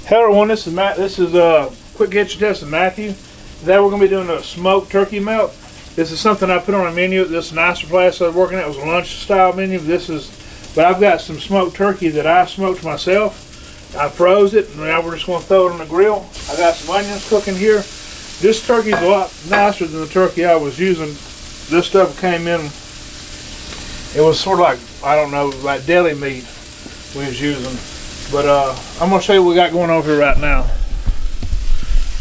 Hello everyone, this is Matt. This is Quick Kitchen Test with Matthew. Today we're going to be doing a smoked turkey melt. This is something I put on a menu at this nicer place I was working at. It was a lunch style menu. But I've got some smoked turkey that I smoked myself. I froze it and now we're just going to throw it on the grill. I got some onions cooking here. This turkey's a lot nicer than the turkey I was using. This stuff came in, it was sort of like, I don't know, like deli meat we was using. But I'm going to show you what we got going on here right now.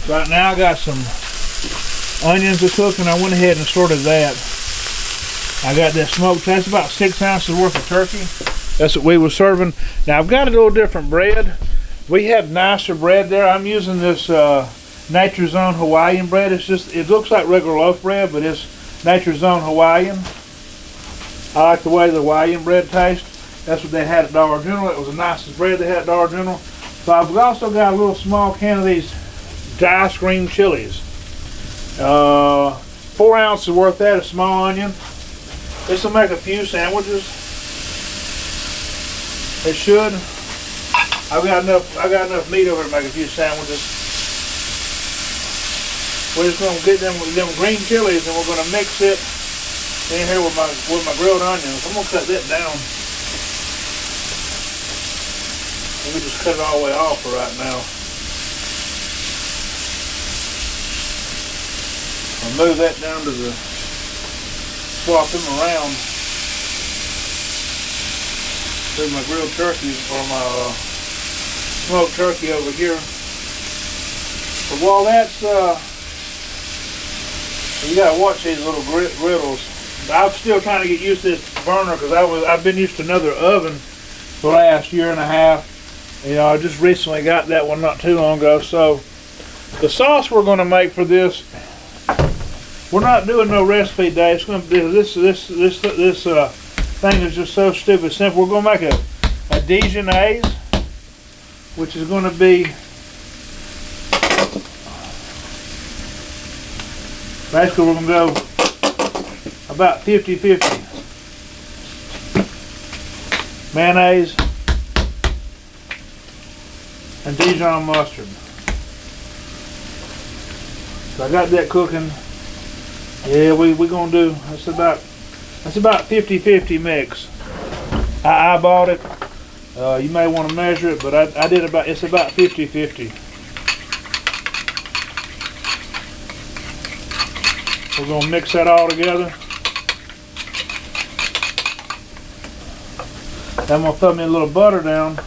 Right now I got some onions to cook and I went ahead and sorted that. I got that smoked, that's about 6 ounces worth of turkey. That's what we were serving. Now I've got a little different bread. We have nicer bread there. I'm using this Nature's Own Hawaiian bread. It looks like regular loaf bread, but it's Nature's Own Hawaiian. I like the way the Hawaiian bread tastes. That's what they had at Dollar General. It was the nicest bread they had at Dollar General. So I've also got a little small can of these diced green chilies. 4 ounces worth of that, a small onion. This will make a few sandwiches. It should. I've got enough meat over to make a few sandwiches. We're just going to get them green chilies and we're going to mix it in here with my grilled onions. I'm going to cut that down. Let me just cut it all the way off for right now. I'll move that down to the, swap them around. There's my grilled turkey, or my smoked turkey over here. But while that's, you gotta watch these little griddles. I'm still trying to get used to this burner because I've been used to another oven for the last year and a half. You know, I just recently got that one not too long ago. So the sauce we're going to make for this, we're not doing no recipe day. It's going to be this thing is just so stupid simple. We're going to make a Dijonnaise, which is going to be basically we're going to go about 50-50 mayonnaise and Dijon mustard. So I got that cooking. Yeah, we're gonna do, that's about 50-50 mix. I bought it. You may want to measure it, but I did it's about 50-50. We're gonna mix that all together. I'm gonna throw me a little butter down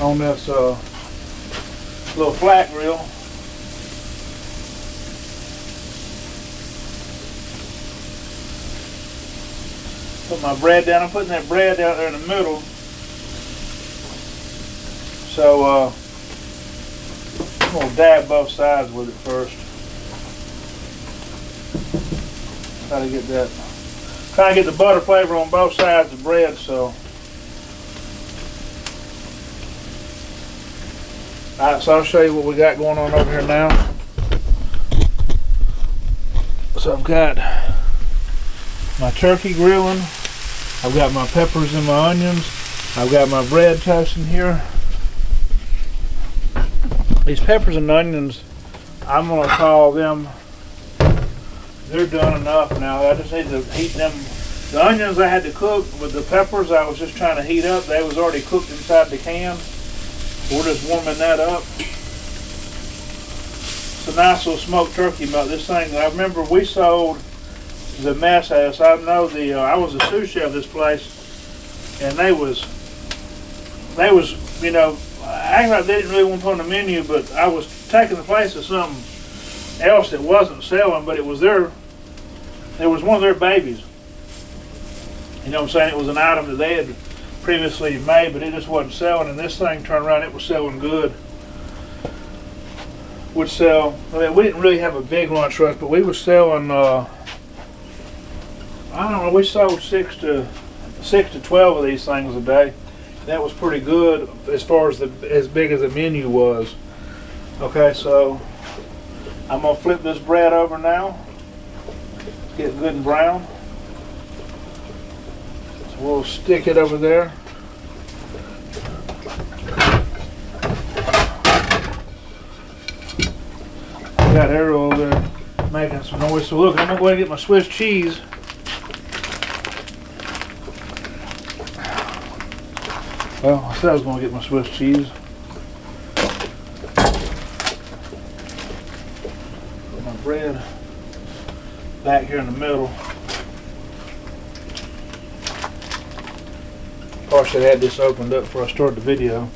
on this little flat grill. Put my bread down. I'm putting that bread out there in the middle. So I'm going to dab both sides with it first. Try to get the butter flavor on both sides of the bread. Alright, so I'll show you what we got going on over here now. So I've got my turkey grilling, I've got my peppers and my onions, I've got my bread toasting here. These peppers and onions, I'm going to call them, they're done enough now. I just need to heat them. The onions I had to cook, with the peppers I was just trying to heat up. They was already cooked inside the can. We're just warming that up. It's a nice little smoked turkey melt. This thing, I remember we sold the Mess House. I know I was a sous chef of this place, and they was, you know, acting like they didn't really want to put on the menu, but I was taking the place of something else that wasn't selling, but it was one of their babies. You know what I'm saying? It was an item that they had previously made, but it just wasn't selling, and this thing turned around, it was selling good. Would sell, I mean, we didn't really have a big lunch rush, but we were selling, I don't know, we sold 6 to 12 of these things a day. That was pretty good as far as as big as the menu was. Okay, so I'm gonna flip this bread over now. It's getting good and brown. So we'll stick it over there. Got Ariel over there making some noise. So look, I'm gonna go ahead and get my Swiss cheese. Well, I said I was gonna get my Swiss cheese. Put my bread back here in the middle. Probably should have had this opened up before I started the video.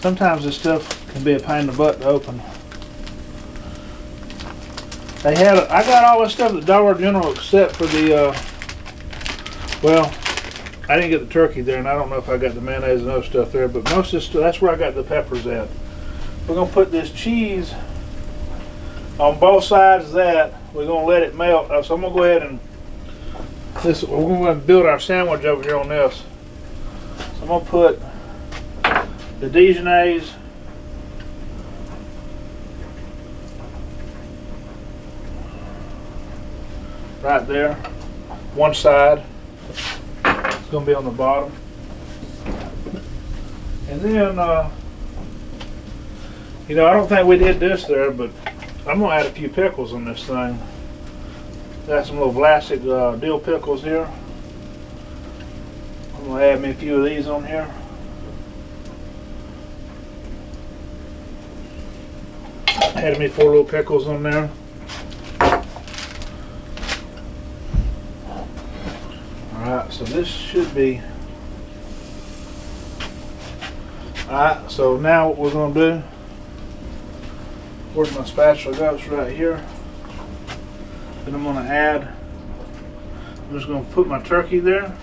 Sometimes this stuff can be a pain in the butt to open. I got all this stuff at Dollar General except for the, well, I didn't get the turkey there, and I don't know if I got the mayonnaise and other stuff there, but most of this stuff, that's where I got the peppers at. We're going to put this cheese on both sides of that. We're going to let it melt. So I'm going to go ahead and, we're going to build our sandwich over here on this. So I'm going to put the Dijonnaise right there, one side. It's going to be on the bottom. And then, you know, I don't think we did this there, but I'm going to add a few pickles on this thing. Got some little Vlasic dill pickles here. I'm going to add me a few of these on here. Added me 4 little pickles on there. Alright, so this should be. Alright, so now what we're going to do, where's my spatula go? It's right here. Then I'm going to add, I'm just going to put my turkey there.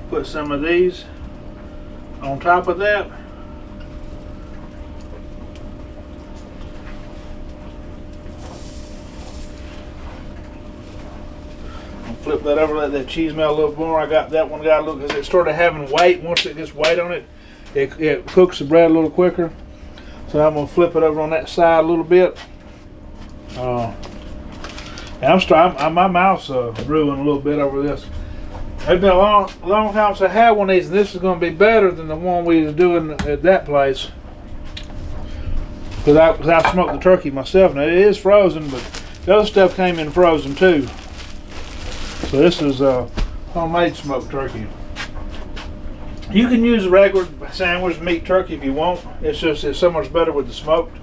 Put some of these on top of that. Flip that over, let that cheese melt a little more. I got that one got a little, because it started having weight. Once it gets weight on it, it cooks the bread a little quicker. So I'm going to flip it over on that side a little bit. And my mouth's brewing a little bit over this. It's been a long time since I had one of these, and this is going to be better than the one we was doing at that place. Because I smoked the turkey myself. Now it is frozen, but the other stuff came in frozen too. So this is homemade smoked turkey. You can use a regular sandwich meat turkey if you want. It's so much better with the smoked.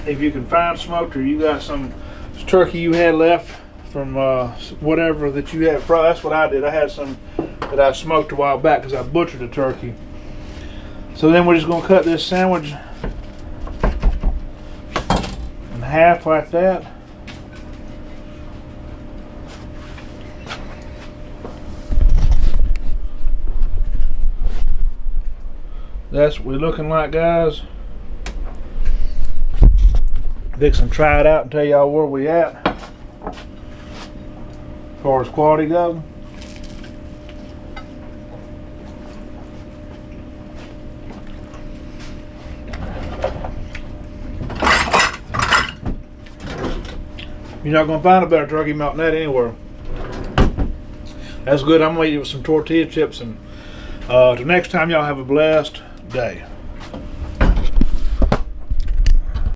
If you can find smoked, or you got some turkey you had left from whatever that you had, that's what I did. I had some that I smoked a while back because I butchered a turkey. So then we're just going to cut this sandwich in half like that. That's what we're looking like, guys. Fixing to try it out and tell y'all where we at as far as quality goes. You're not going to find a better turkey melt than that anywhere. That's good. I'm going to eat it with some tortilla chips. And till next time, y'all have a blessed day.